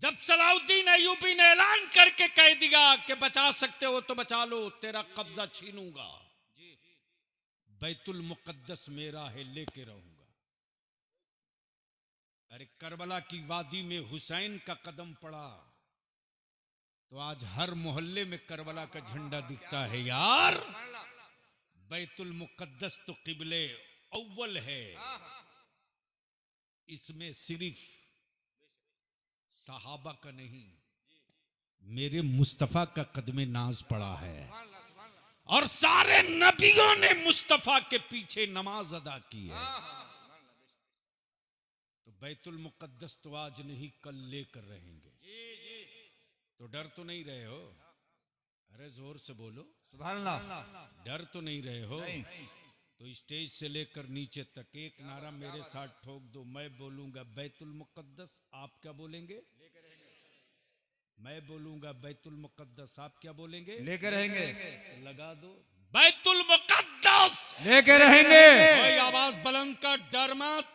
जब सलाहुद्दीन अय्यूबी ने ऐलान करके कह दिया कि बचा सकते हो तो बचा लो, तेरा कब्जा छीनूंगा, बैतुल मुकद्दस मेरा है, लेके रहूंगा। अरे करबला की वादी में हुसैन का कदम पड़ा तो आज हर मोहल्ले में करबला का झंडा दिखता है यार। बैतुल मुकद्दस तो किबले अव्वल है, इसमें सिर्फ सहाबा का नहीं, मेरे मुस्तफा का कदमे नाज पड़ा है और सारे नबियों ने मुस्तफा के पीछे नमाज अदा की है। तो बैतुल मुकद्दस तो आज नहीं कल लेकर रहेंगे। तो डर तो नहीं रहे हो? अरे जोर से बोलो सुभान अल्लाह। डर तो नहीं रहे हो? तो स्टेज से लेकर नीचे तक एक नारा मेरे साथ ठोक दो। मैं बोलूंगा बैतुल मुकद्दस, आप क्या बोलेंगे? मैं बोलूंगा बैतुल मुकद्दस, आप क्या बोलेंगे? लेके रहेंगे। लगा दो बैतुल मुकद्दस लेके रहेंगे। कोई आवाज बुलंद कर, डर मत।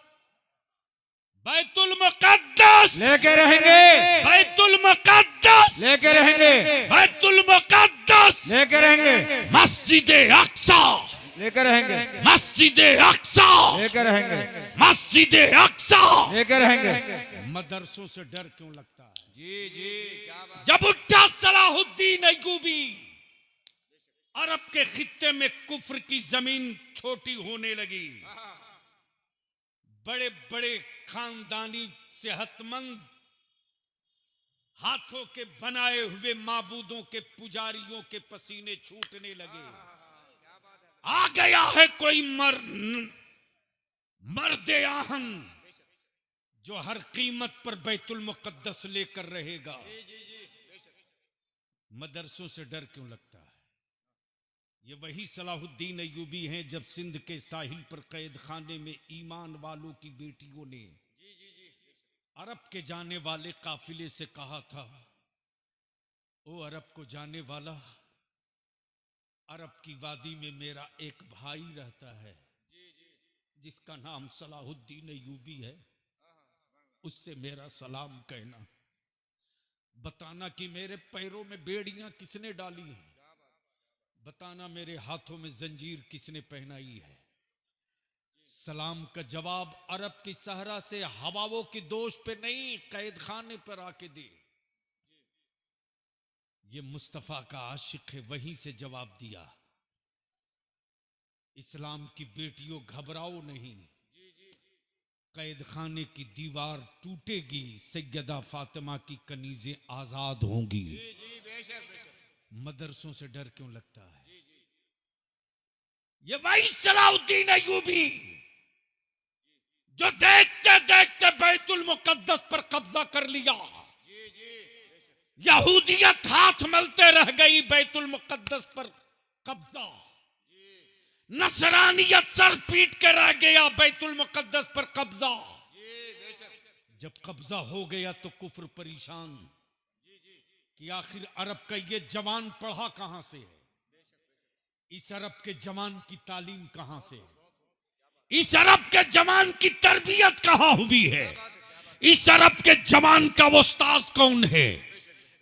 बैतुल मुकद्दस लेके रहेंगे। बैतुल मुकद्दस लेके रहेंगे। बैतुल मुकद्दस लेके रहेंगे। मस्जिद अक्सा लेके रहेंगे। मस्जिद अक्सा लेके रहेंगे। मस्जिद अक्सा लेके रहेंगे। मदरसों से डर क्यों लगता है? जी जी क्या बात। जब उठा सलाहुद्दीन अय्यूबी, अरब के खित्ते में कुफ्र की जमीन छोटी होने लगी। बड़े बड़े खानदानी सेहतमंद हाथों के बनाए हुए माबूदों के पुजारियों के पसीने छूटने लगे। आ गया है कोई मर्द आहन जो हर कीमत पर बैतुल मुकद्दस लेकर रहेगा। मदरसों से डर क्यों लगता है? ये वही सलाहुद्दीन अय्यूबी हैं जब सिंध के साहिल पर कैद खाने में ईमान वालों की बेटियों ने अरब के जाने वाले काफिले से कहा था, ओ अरब को जाने वाला, अरब की वादी में मेरा एक भाई रहता है जिसका नाम सलाहुद्दीन अय्यूबी है, उससे मेरा सलाम कहना, बताना कि मेरे पैरों में बेड़ियां किसने डाली हैं, बताना मेरे हाथों में जंजीर किसने पहनाई है। सलाम का जवाब अरब की सहरा से हवाओं की दोष पे नहीं, कैद खाने पर आके दे। ये मुस्तफा का आशिक है, वहीं से जवाब दिया, इस्लाम की बेटियों घबराओ नहीं, कैद खाने की दीवार टूटेगी, सैयदा फातिमा की कनीजें आजाद होंगी। मदरसों से डर क्यों लगता है? ये वही सलाहुद्दीन अय्यूबी जो देखते देखते बैतुल मुकद्दस पर कब्जा कर लिया। यहूदियत हाथ मलते रह गई, बैतुल मुकद्दस पर कब्जा। नसरानियत सर पीट के रह गया, बैतुल मुकद्दस पर कब्जा। जब कब्जा हो गया तो कुफ्र परेशान कि आखिर अरब का ये जवान पढ़ा कहां से है, इस अरब के जवान की तालीम कहां से है, इस अरब के जवान की तरबियत कहां हुई है, इस अरब के जवान का वो उस्ताद कौन है,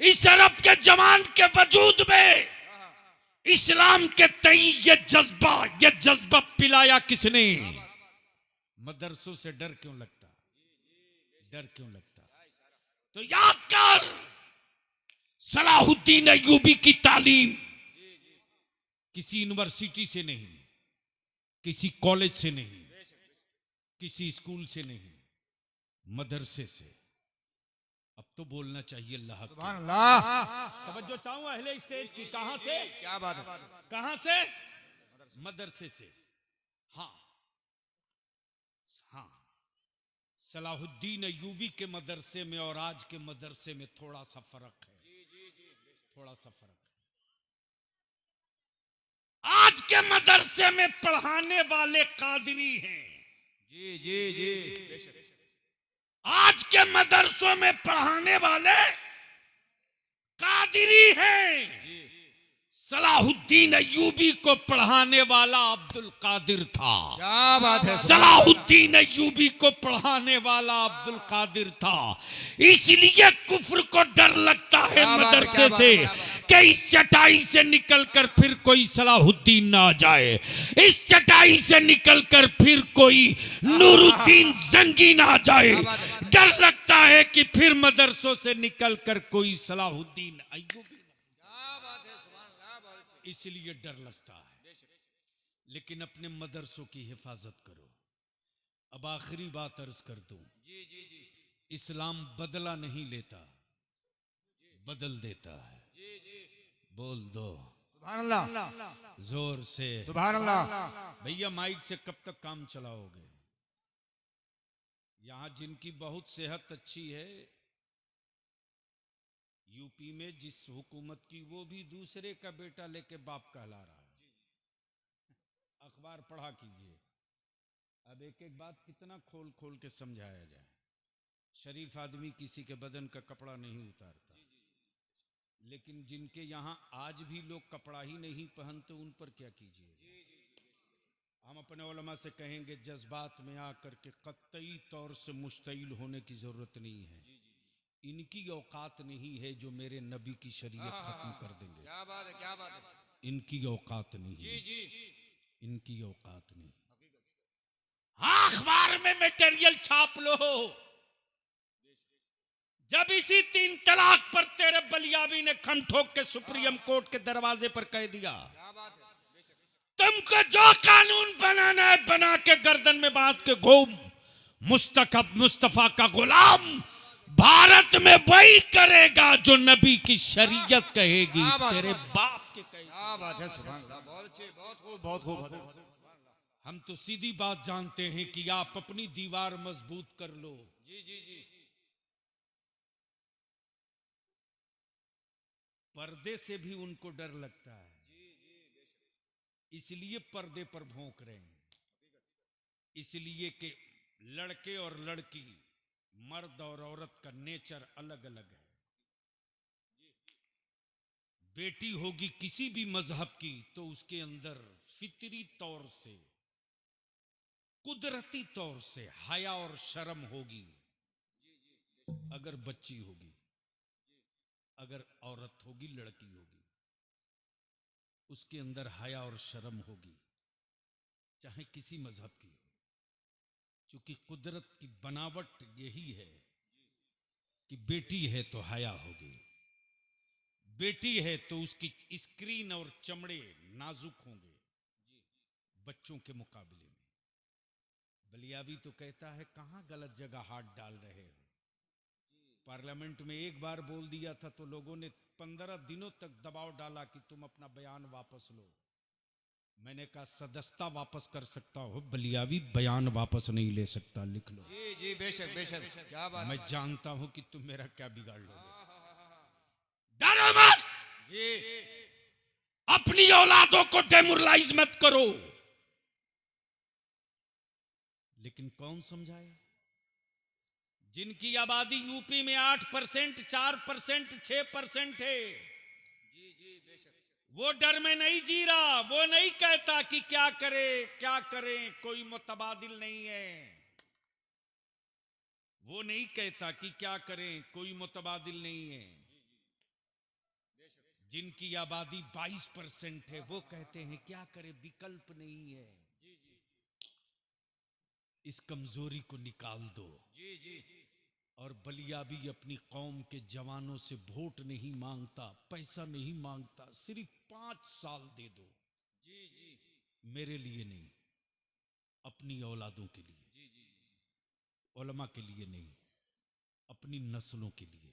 इस अरब के जवान के वजूद में इस्लाम के तई ये जज्बा पिलाया किसने? मदरसों से डर क्यों लगता? डर क्यों लगता? तो याद कर, सलाहुद्दीन अय्यूबी की तालीम किसी यूनिवर्सिटी से नहीं, किसी कॉलेज से नहीं, किसी स्कूल से नहीं, मदरसे से। अब तो बोलना चाहिए अल्लाह सुभान अल्लाह। तवज्जो चाहूं अहले स्टेज की। कहां से? क्या बात है। कहां से? मदरसे से। हाँ हाँ, सलाहुद्दीन अय्यूबी के मदरसे में और आज के मदरसे में थोड़ा सा फर्क है, थोड़ा सा फर्क है। आज के मदरसे में पढ़ाने वाले कादरी हैं। जी जी जी। आज के मदरसों में पढ़ाने वाले कादरी हैं। सलाहुद्दीन अय्यूबी को पढ़ाने वाला अब्दुल कादिर था। क्या बात है, सलाहुद्दीन अय्यूबी को पढ़ाने वाला अब्दुल कादिर था। इसलिए कुफ्र को डर लगता है मदरसे से कि इस चटाई से निकलकर फिर कोई सलाहुद्दीन ना आ जाए, इस चटाई से निकलकर फिर कोई नूरुद्दीन जंगी ना आ जाए। डर लगता है कि फिर मदरसों से निकलकर कोई सलाहुद्दीन अय्यूबी, इसलिए डर लगता है। लेकिन अपने मदरसों की हिफाजत करो। अब आखिरी बात अर्ज कर दूं, इस्लाम बदला नहीं लेता, बदल देता है। बोल दो सुभान अल्लाह, जोर से सुभान अल्लाह। भैया माइक से कब तक काम चलाओगे? यहां जिनकी बहुत सेहत अच्छी है, यूपी में जिस हुकूमत की, वो भी दूसरे का बेटा लेके बाप कहला रहा है। अखबार पढ़ा कीजिए। अब एक एक बात कितना खोल खोल के समझाया जाए। शरीफ आदमी किसी के बदन का कपड़ा नहीं उतारता, लेकिन जिनके यहां आज भी लोग कपड़ा ही नहीं पहनते, उन पर क्या कीजिए? हम अपने उलमा से कहेंगे, जज्बात में आकर के कतई तौर से मुश्तइल होने की जरूरत नहीं है। इनकी औकात नहीं है जो मेरे नबी की शरीयत खत्म कर देंगे। क्या बात है, क्या बात है। इनकी औकात नहीं है, जी इनकी औकात नहीं। हाँ, अखबार में मटेरियल छाप लो। जब इसी 3 तलाक पर तेरे बलियाबी ने खम ठोक के सुप्रीम कोर्ट के दरवाजे पर कह दिया, क्या बात है। तुमको जो कानून बनाना है बना के गर्दन में बांध के घूम, मुस्तफा का गुलाम भारत में वही करेगा जो नबी की शरीयत कहेगी, तेरे बाप के कहेगी। क्या बात है, सुभान अल्लाह। बहुत अच्छे, बहुत खूब, बहुत खूब। हम तो सीधी बात जानते हैं कि आप अपनी दीवार मजबूत कर लो। जी। पर्दे से भी उनको डर लगता है, इसलिए पर्दे पर भौंक रहे हैं। इसलिए कि लड़के और लड़की, मर्द और औरत का नेचर अलग अलग है। बेटी होगी किसी भी मजहब की तो उसके अंदर फितरी तौर से, कुदरती तौर से हया और शर्म होगी। अगर बच्ची होगी, अगर औरत होगी, लड़की होगी, उसके अंदर हया और शर्म होगी, चाहे किसी मजहब की हो। क्योंकि कुदरत की बनावट यही है कि बेटी है तो हया होगी, बेटी है तो उसकी स्क्रीन और चमड़े नाजुक होंगे बच्चों के मुकाबले में। बलियाबी तो कहता है, कहां गलत जगह हाथ डाल रहे हो। पार्लियामेंट में एक बार बोल दिया था तो लोगों ने 15 दिनों तक दबाव डाला कि तुम अपना बयान वापस लो। मैंने कहा, सदस्यता वापस कर सकता हो, बलियावी बयान वापस नहीं ले सकता, लिख लो। जी, बेशक बेशक। क्या बात। मैं जानता हूं कि तुम मेरा क्या बिगाड़ लोगे। डरो मत जी। अपनी औलादों को डेमोरलाइज मत करो। लेकिन कौन समझाए? जिनकी आबादी यूपी में 8%, 4%, 6% है, जी बेशक। वो डर में नहीं जी रहा। वो नहीं कहता कि क्या करे क्या करें, कोई मुतबादिल नहीं है। वो नहीं कहता कि क्या करें, कोई मुतबादिल नहीं है। जिनकी आबादी 22% है, वो कहते हैं क्या करें, विकल्प नहीं है। इस कमजोरी को निकाल दो। जी। और बलियाबी अपनी कौम के जवानों से वोट नहीं मांगता, पैसा नहीं मांगता, सिर्फ 5 साल दे दो। जी। मेरे लिए नहीं, अपनी औलादों के लिए। उलमा के लिए नहीं, अपनी नस्लों के लिए।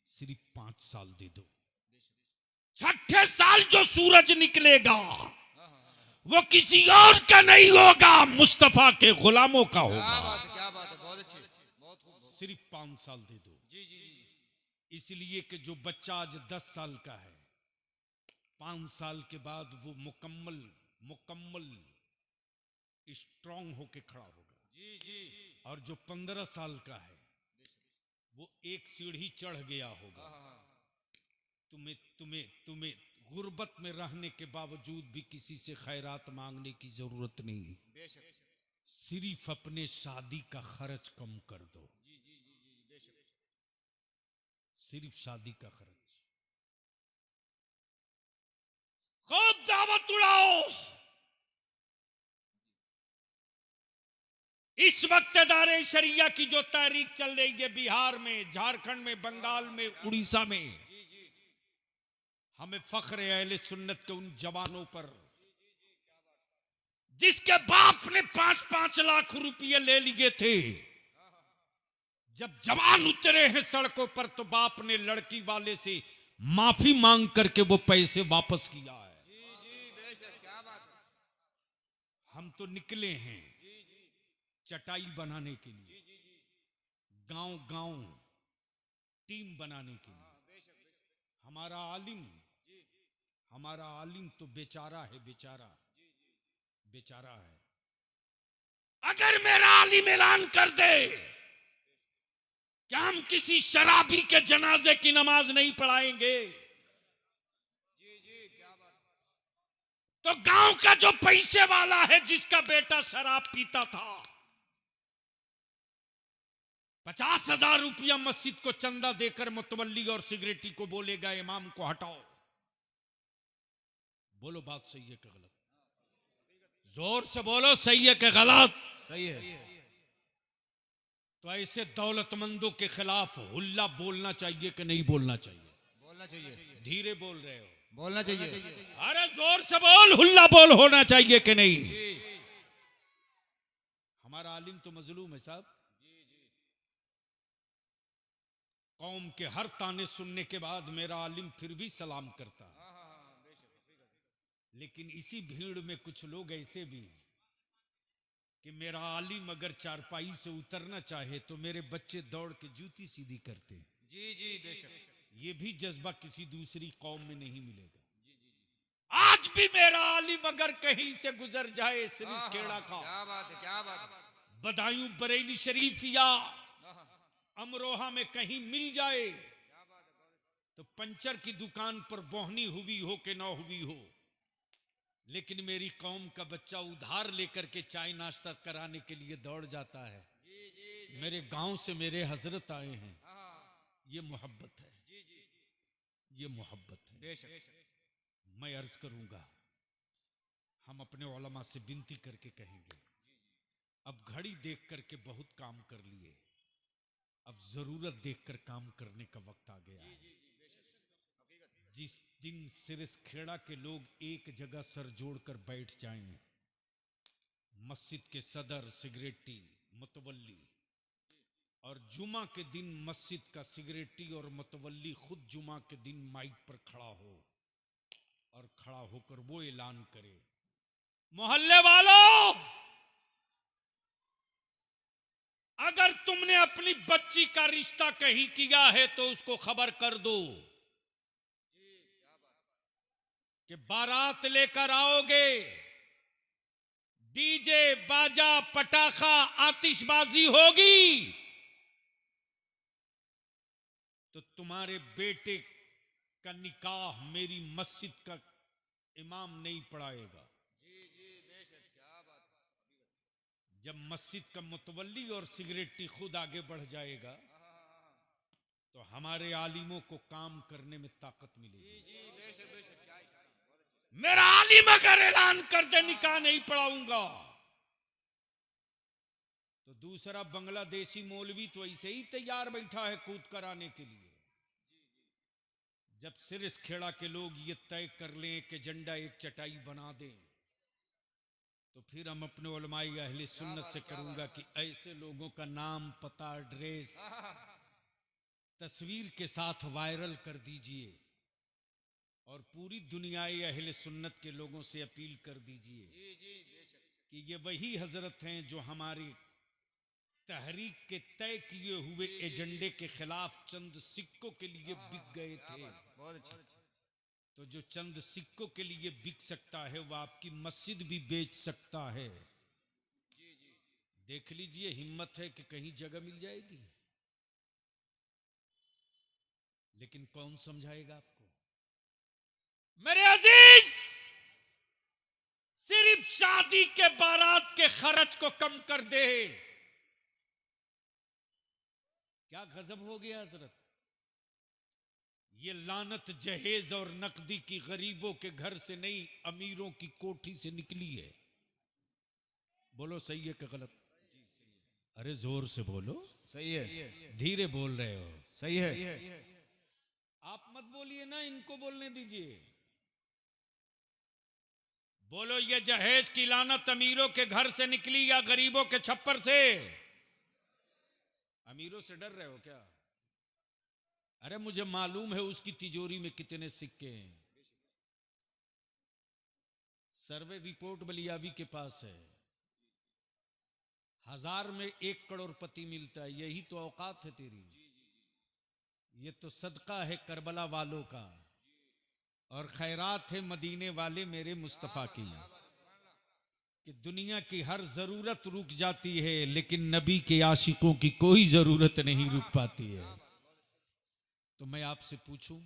सिर्फ 5 साल दे दो। 6ठे साल जो सूरज निकलेगा वो किसी और का नहीं होगा, मुस्तफा के गुलामों का होगा। क्या बात है, क्या बात है। बहुत अच्छी, बहुत खूब। सिर्फ 5 साल दे दो। जी। इसलिए कि जो बच्चा आज 10 साल का है, 5 साल के बाद वो मुकम्मल स्ट्रांग होके खड़ा होगा। जी। और जो 15 साल का है, वो एक सीढ़ी चढ़ गया होगा। तुम्हें गुर्बत में रहने के बावजूद भी किसी से खैरात मांगने की जरूरत नहीं। बेशक सिर्फ अपने शादी का खर्च कम कर दो। जी जी जी जी जी, बेशक सिर्फ शादी का खर्च। खूब दावत उड़ाओ। इस वक्त दारे शरिया की जो तहरीक चल रही है बिहार में, झारखंड में, बंगाल में, उड़ीसा में, जी जी हमें फख्र है अहले सुन्नत के उन जवानों पर जिसके बाप ने 5-5 लाख रुपये ले लिए थे। जब जवान उतरे हैं सड़कों पर तो बाप ने लड़की वाले से माफी मांग करके वो पैसे वापस किया है। जी जी, बेशक क्या बात है। हम तो निकले हैं जी जी चटाई बनाने के लिए, जी जी जी, गांव गांव टीम बनाने के लिए। हाँ बेशक बेशक हमारा आलिम, जी हमारा आलिम तो बेचारा है, बेचारा बेचारा है। अगर मेरा आलिम ऐलान कर दे कि हम किसी शराबी के जनाजे की नमाज नहीं पढ़ाएंगे, जी जी, क्या बात है। तो गांव का जो पैसे वाला है जिसका बेटा शराब पीता था, 50,000 रुपया मस्जिद को चंदा देकर मुतवल्ली और सिगरेटी को बोलेगा इमाम को हटाओ। बोलो बात सही है कि गलत? जोर से बोलो, सही है कि गलत? सही है। तो ऐसे दौलतमंदों के खिलाफ हुल्ला बोलना चाहिए कि नहीं बोलना चाहिए? बोलना चाहिए, धीरे बोल रहे हो। बोलना चाहिए। अरे जोर से बोल, हुल्ला बोल होना चाहिए कि नहीं? जी हमारा आलिम तो मजलूम है साहब। जी जी, कौम के हर ताने सुनने के बाद मेरा आलिम फिर भी सलाम करता है। हाँ हाँ हाँ, बेशक। लेकिन इसी भीड़ में कुछ लोग ऐसे भी हैं कि मेरा आलिम अगर चारपाई से उतरना चाहे तो मेरे बच्चे दौड़ के जूती सीधी करते हैं। जी जी, बेशक। ये भी जज्बा किसी दूसरी कौम में नहीं मिलेगा। आज भी मेरा आलिम अगर कहीं से गुजर जाए सिरिसखेड़ा का, क्या बात है, क्या बात है। बदायूं बरेली शरीफ या अमरोहा में कहीं मिल जाए तो पंचर की दुकान पर बोहनी हुई हो कि ना हुई हो, लेकिन मेरी कौम का बच्चा उधार लेकर के चाय नाश्ता कराने के लिए दौड़ जाता है। जी जी मेरे गांव से मेरे हजरत आए हैं। हाँ, ये मोहब्बत है, जी जी, ये मोहब्बत है। बेशक। मैं अर्ज करूंगा, हम अपने उलमा से विनती करके कहेंगे, अब घड़ी देख करके बहुत काम कर लिए, अब जरूरत देखकर काम करने का वक्त आ गया है। जिस दिन सिरिसखेड़ा के लोग एक जगह सर जोड़कर बैठ जाएं, मस्जिद के सदर, सिगरेटी, मुतवल्ली, और जुमा के दिन मस्जिद का सिगरेटी और मुतवल्ली खुद जुमा के दिन माइक पर खड़ा हो और खड़ा होकर वो ऐलान करे, मोहल्ले वालों, अगर तुमने अपनी बच्ची का रिश्ता कहीं किया है तो उसको खबर कर दो कि बारात लेकर आओगे, डीजे बाजा पटाखा आतिशबाजी होगी तो तुम्हारे बेटे का निकाह मेरी मस्जिद का इमाम नहीं पढ़ाएगा। जी जी, बेशक, क्या बात है। जब मस्जिद का मुतवल्ली और सिगरेटी खुद आगे बढ़ जाएगा तो हमारे आलिमों को काम करने में ताकत मिलेगी। जी जी, बेशक बेशक, क्या इशारा। मेरा आलिम अगर ऐलान कर दे निकाह नहीं पढ़ाऊंगा तो दूसरा बांग्लादेशी मौलवी तो ऐसे ही तैयार बैठा है कूद कर आने के लिए। जब सिरिसखेड़ा के लोग ये तय कर लें कि झंडा एक चटाई बना दें तो फिर हम अपने उलमाए अहले सुन्नत से करूंगा कि ऐसे लोगों का नाम, पता, एड्रेस तस्वीर के साथ वायरल कर दीजिए और पूरी दुनियाई अहले सुन्नत के लोगों से अपील कर दीजिए जी जी, बेशक। कि ये वही हजरत हैं जो हमारी तहरीक के तय किए हुए एजेंडे के खिलाफ चंद सिक्कों के लिए बिक गए थे। बहुत अच्छा। तो जो चंद सिक्कों के लिए बिक सकता है वो आपकी मस्जिद भी बेच सकता है। देख लीजिए, हिम्मत है कि कहीं जगह मिल जाएगी, लेकिन कौन समझाएगा आपको? मेरे अजीज, सिर्फ शादी के बारात के खर्च को कम कर दे। क्या गजब हो गया हजरत। ये लानत जहेज और नकदी की गरीबों के घर से नहीं, अमीरों की कोठी से निकली है। बोलो सही है कि गलत? अरे जोर से बोलो। सही है। धीरे बोल रहे हो। सही है। आप मत बोलिए ना, इनको बोलने दीजिए। बोलो, ये जहेज की लानत अमीरों के घर से निकली या गरीबों के छप्पर से? अमीरों से डर रहे हो क्या? अरे मुझे मालूम है उसकी तिजोरी में कितने सिक्के हैं। सर्वे रिपोर्ट बलियाबी के पास है। 1000 में 1 करोड़पति मिलता है। यही तो औकात है तेरी। ये तो सदका है करबला वालों का, और खैरात है मदीने वाले मेरे मुस्तफा की, कि दुनिया की हर जरूरत रुक जाती है लेकिन नबी के आशिकों की कोई जरूरत नहीं रुक पाती है। तो मैं आपसे पूछूं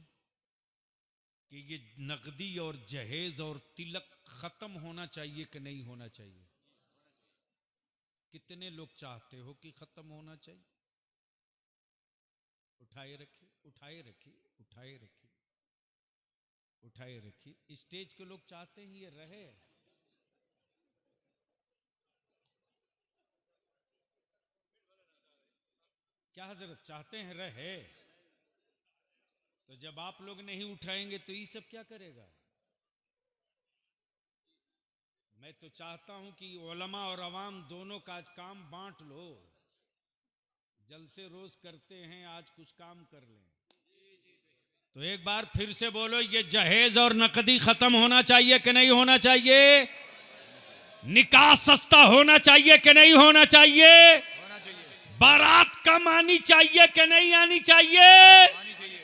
कि ये नकदी और जहेज और तिलक खत्म होना चाहिए कि नहीं होना चाहिए? कितने लोग चाहते हो कि खत्म होना चाहिए? उठाए रखिए, उठाए रखिए, उठाए रखिए, उठाए रखिए। स्टेज के लोग चाहते हैं ये रहे। क्या हजरत चाहते हैं रहे? तो जब आप लोग नहीं उठाएंगे तो ये सब क्या करेगा? मैं तो चाहता हूं कि उलमा और अवाम दोनों का आज काम बांट लो। जलसे रोज करते हैं, आज कुछ काम कर लें। तो एक बार फिर से बोलो, ये जहेज और नकदी खत्म होना चाहिए कि नहीं होना चाहिए? निकाह सस्ता होना चाहिए कि नहीं होना चाहिए? होना चाहिए। बारात कम आनी चाहिए कि नहीं आनी चाहिए? आनी चाहिए।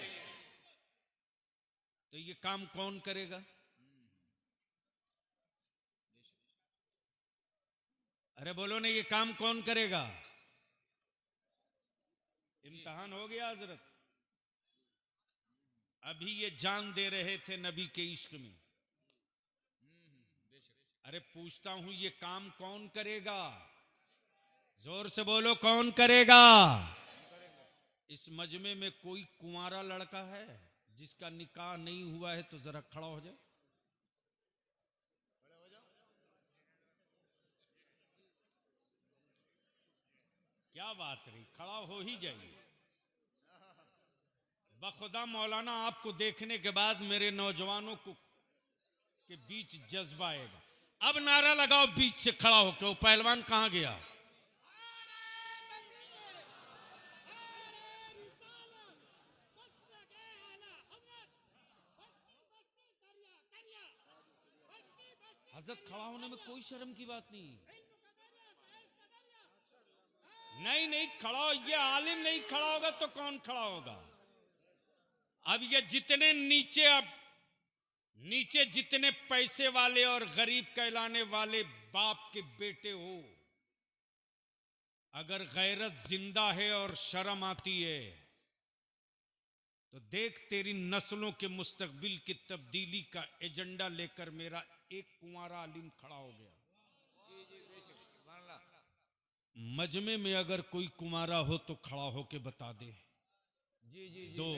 तो ये काम कौन करेगा? अरे बोलो ना, ये काम कौन करेगा? इम्तिहान हो गया हजरत। अभी ये जान दे रहे थे नबी के इश्क में। अरे पूछता हूं, ये काम कौन करेगा? जोर से बोलो, कौन करेगा? इस मजमे में कोई कुंवारा लड़का है जिसका निकाह नहीं हुआ है? तो जरा खड़ा हो जाए। क्या बात रही, खड़ा हो ही जाइए। बखुदा मौलाना, आपको देखने के बाद मेरे नौजवानों को के बीच जज्बा आएगा। अब नारा लगाओ बीच से खड़ा होकर। वो पहलवान कहां गया? हजरत, खड़ा होने में कोई शर्म की बात नहीं। नहीं नहीं, खड़ा हो। ये आलिम नहीं खड़ा होगा तो कौन खड़ा होगा? अब ये जितने नीचे, अब नीचे जितने पैसे वाले और गरीब कहलाने वाले बाप के बेटे हो, अगर गैरत जिंदा है और शर्म आती है तो देख, तेरी नस्लों के मुस्तकबिल की तब्दीली का एजेंडा लेकर मेरा एक कुंवारा आलिम खड़ा हो गया। मजमे में अगर कोई कुंवारा हो तो खड़ा होके बता दे। जी जी। 2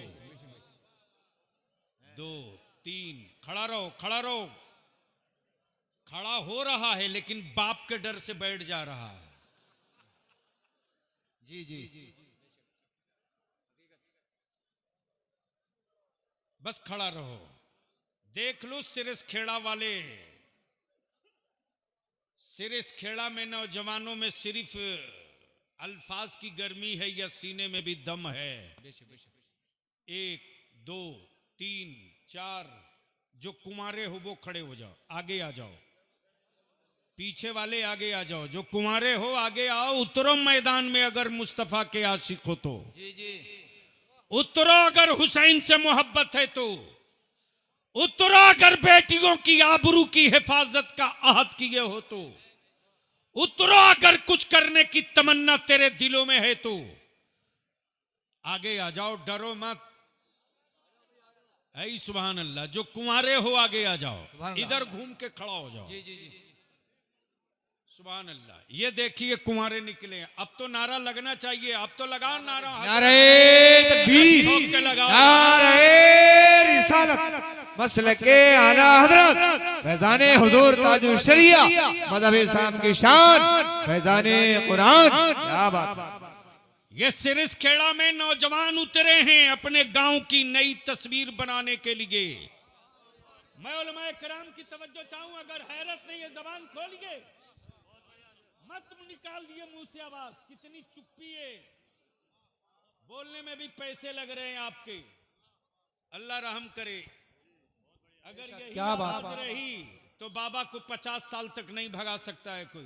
2 3, खड़ा रहो, खड़ा रहो। खड़ा हो रहा है लेकिन बाप के डर से बैठ जा रहा है। जी जी। बस खड़ा रहो। देख लो सिरस खेड़ा वाले, सिरस खेड़ा में नौजवानों में सिर्फ अल्फाज की गर्मी है या सीने में भी दम है? 1 2 3 4, जो कुंवारे हो वो खड़े हो जाओ, आगे आ जाओ। पीछे वाले आगे आ जाओ, जो कुंवारे हो आगे आओ। उतरो मैदान में अगर मुस्तफा के आशिक हो तो। जी जी। उतरो अगर हुसैन से मोहब्बत है तो। उतरो अगर बेटियों की आबरू की हिफाजत का आहद किए हो तो। उतरो अगर कुछ करने की तमन्ना तेरे दिलों में है तो। आगे आ जाओ, डरो मत। ऐ सुभान अल्लाह, जो कुंवारे हो आगे आ जाओ, सुभान अल्लाह। इधर घूम के खड़ा हो जाओ। जी जी जी। सुभान अल्लाह। ये देखिए कुंवारे निकले हैं। अब तो नारा लगना चाहिए, अब तो लगाओ नारा। नारे तकबीर, ठोक के लगाओ। नारे रिसालत, मसलके आला हजरत, फैजाने हुजूर ताजुल शरिया, मज़हब इस्लाम की शान, फैजाने कुरान। क्या बात है। ये सिरिसखेड़ा में नौजवान उतरे हैं अपने गांव की नई तस्वीर बनाने के लिए। मैं उलमाए किराम की तवज्जो चाहूं, अगर हैरत नहीं है जबान खोलिए, मत निकाल दिए मुंह से आवाज। कितनी चुप्पी है, बोलने में भी पैसे लग रहे हैं आपके। अल्लाह रहम करे। अगर यही क्या बात आवाज रही तो बाबा को 50 साल तक नहीं भगा सकता है कोई।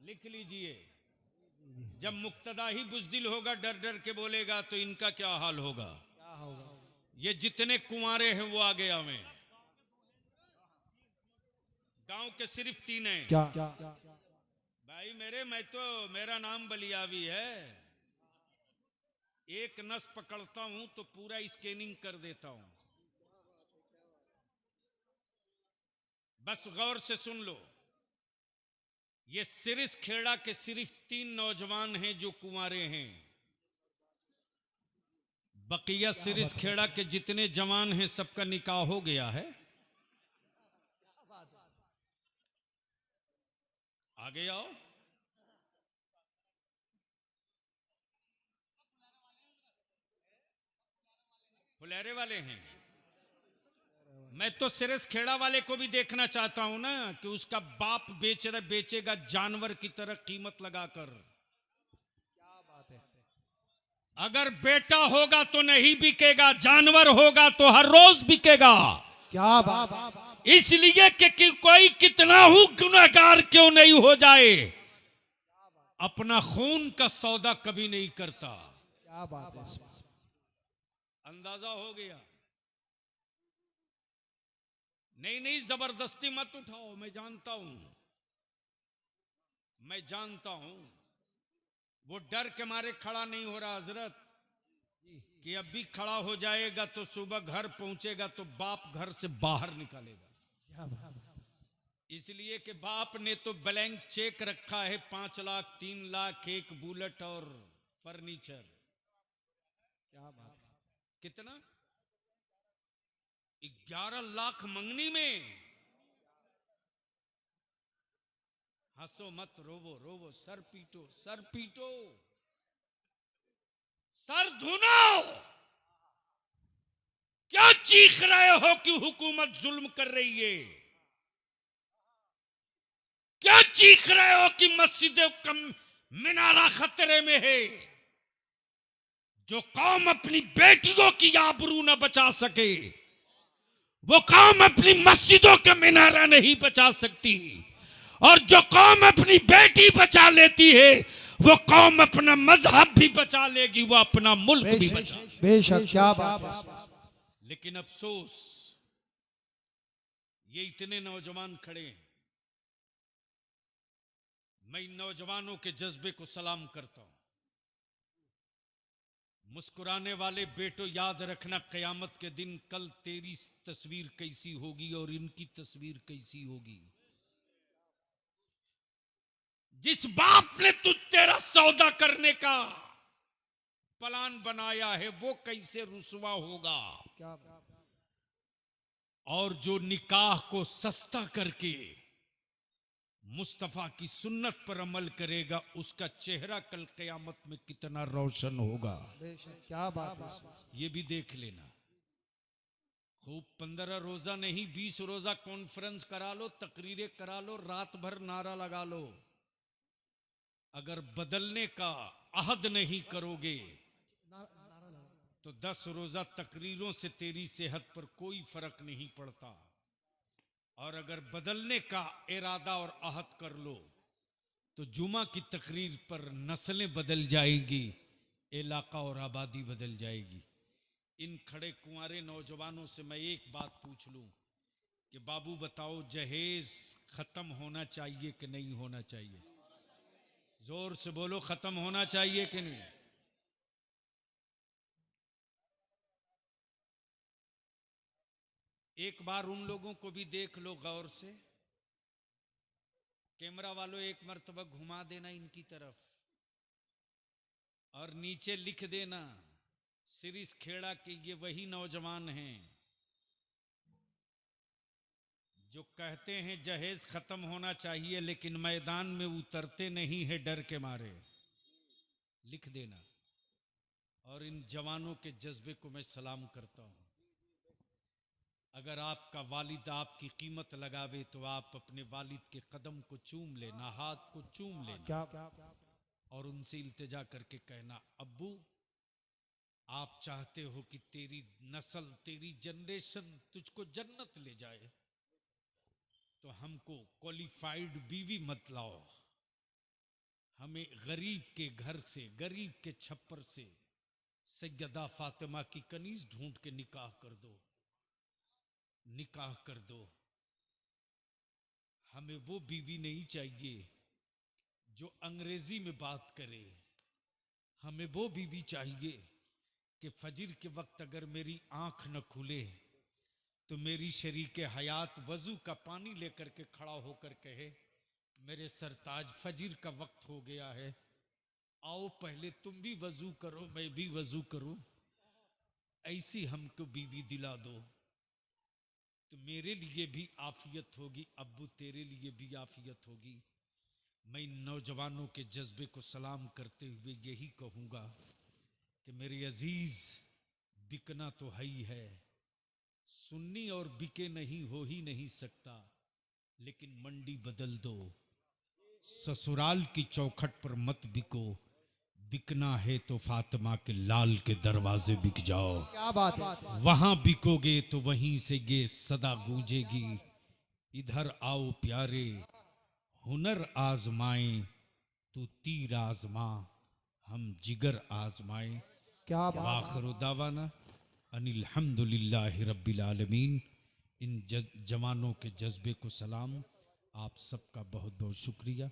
लिख लीजिए, जब मुक्तदा ही बुज़दिल होगा, डर डर के बोलेगा, तो इनका क्या हाल होगा। ये जितने कुंवारे हैं वो आगे आवे। गांव के सिर्फ 3 हैं। क्या भाई मेरा नाम बलियावी है। एक नस पकड़ता हूं तो पूरा स्कैनिंग कर देता हूं। बस गौर से सुन लो, ये सिरिसखेड़ा के सिर्फ 3 नौजवान हैं जो कुंवारे हैं। बकिया सिरिसखेड़ा के जितने जवान हैं सबका निकाह हो गया है। आगे आओ। फुलेरे वाले हैं। मैं तो सिरिसखेड़ा वाले को भी देखना चाहता हूं ना, कि उसका बाप बेचेगा जानवर की तरह कीमत लगाकर। अगर बेटा होगा तो नहीं बिकेगा, जानवर होगा तो हर रोज बिकेगा। क्या बात। इसलिए कि कोई कितना ही गुनहगार क्यों नहीं हो जाए, अपना खून का सौदा कभी नहीं करता। क्या बात है। अंदाजा हो गया। नहीं जबरदस्ती मत उठाओ। मैं जानता हूं वो डर के मारे खड़ा नहीं हो रहा हजरत, कि अभी खड़ा हो जाएगा तो सुबह घर पहुंचेगा तो बाप घर से बाहर निकालेगा। इसलिए कि बाप ने तो ब्लैंक चेक रखा है, 5 लाख 3 लाख, एक बुलेट और फर्नीचर। क्या बात। कितना? 11 लाख मंगनी में। हंसो मत, रोवो, सर पीटो, सर धुनो। क्या चीख रहे हो कि हुकूमत जुल्म कर रही है? क्या चीख रहे हो कि मस्जिदों का मिनारा खतरे में है? जो कौम अपनी बेटियों की आबरू न बचा सके, वो कौम अपनी मस्जिदों का मिनारा नहीं बचा सकती। और जो कौम अपनी बेटी बचा लेती है, वो कौम अपना मजहब भी बचा लेगी, वो अपना मुल्क भी बचा लेगी। बेशक। क्या बात है। लेकिन अफसोस, ये इतने नौजवान खड़े हैं। मैं इन नौजवानों के जज्बे को सलाम करता हूं। मुस्कुराने वाले बेटो, याद रखना कयामत के दिन कल तेरी तस्वीर कैसी होगी और इनकी तस्वीर कैसी होगी। जिस बाप ने तेरा सौदा करने का प्लान बनाया है, वो कैसे रुसवा होगा। क्या। और जो निकाह को सस्ता करके मुस्तफा की सुन्नत पर अमल करेगा, उसका चेहरा कल कयामत में कितना रोशन होगा। क्या बात है। ये भी देख लेना। खूब 15 रोजा नहीं 20 रोजा कॉन्फ्रेंस करा लो, तकरीरें करा लो, रात भर नारा लगा लो। अगर बदलने का अहद नहीं करोगे तो 10 रोजा तकरीरों से तेरी सेहत पर कोई फर्क नहीं पड़ता। और अगर बदलने का इरादा और अहद कर लो तो जुमा की तकरीर पर नस्लें बदल जाएंगी, इलाका और आबादी बदल जाएगी। इन खड़े कुंवारे नौजवानों से मैं एक बात पूछ लूं कि बाबू बताओ, जहेज खत्म होना चाहिए कि नहीं होना चाहिए? जोर से बोलो, खत्म होना चाहिए कि नहीं? एक बार उन लोगों को भी देख लो गौर से, कैमरा वालों एक मर्तबा घुमा देना इनकी तरफ और नीचे लिख देना सिरिस खेड़ा कि ये वही नौजवान हैं जो कहते हैं जहेज खत्म होना चाहिए लेकिन मैदान में उतरते नहीं है डर के मारे। लिख देना। और इन जवानों के जज्बे को मैं सलाम करता हूं। अगर आपका वालिद आपकी कीमत लगावे तो आप अपने वालिद के कदम को चूम लेना, हाथ को चूम लेना और उनसे इल्तिजा करके कहना, अब्बू आप चाहते हो कि तेरी नस्ल, तेरी जनरेशन तुझको जन्नत ले जाए, तो हमको क्वालिफाइड बीवी मत लाओ, हमें गरीब के घर से, गरीब के छप्पर से सैयदा फातिमा की कनीज ढूंढ के निकाह कर दो, निकाह कर दो। हमें वो बीवी नहीं चाहिए जो अंग्रेजी में बात करे, हमें वो बीवी चाहिए कि फजर के वक्त अगर मेरी आंख न खुले तो मेरी शरीके हयात वजू का पानी लेकर के खड़ा होकर कहे, मेरे सरताज फजर का वक्त हो गया है, आओ पहले तुम भी वजू करो मैं भी वजू करूं। ऐसी हमको बीवी दिला दो तो मेरे लिए भी आफियत होगी, अब्बू तेरे लिए भी आफियत होगी। मैं इन नौजवानों के जज्बे को सलाम करते हुए यही कहूँगा कि मेरे अजीज, बिकना तो है ही है, सुन्नी और बिके नहीं हो ही नहीं सकता, लेकिन मंडी बदल दो, ससुराल की चौखट पर मत बिको, बिकना है तो फातिमा के लाल के दरवाजे बिक जाओ। क्या बात है। वहां बिकोगे तो वहीं से ये सदा गूंजेगी, इधर आओ प्यारे हुनर आजमाए, तू तीर आजमा हम जिगर आजमाए। क्या बात। वाखिर दावाना अनिल हम्दुलिल्लाहि रब्बिल आलमीन। इन जवानों के जज्बे को सलाम। आप सबका बहुत बहुत शुक्रिया।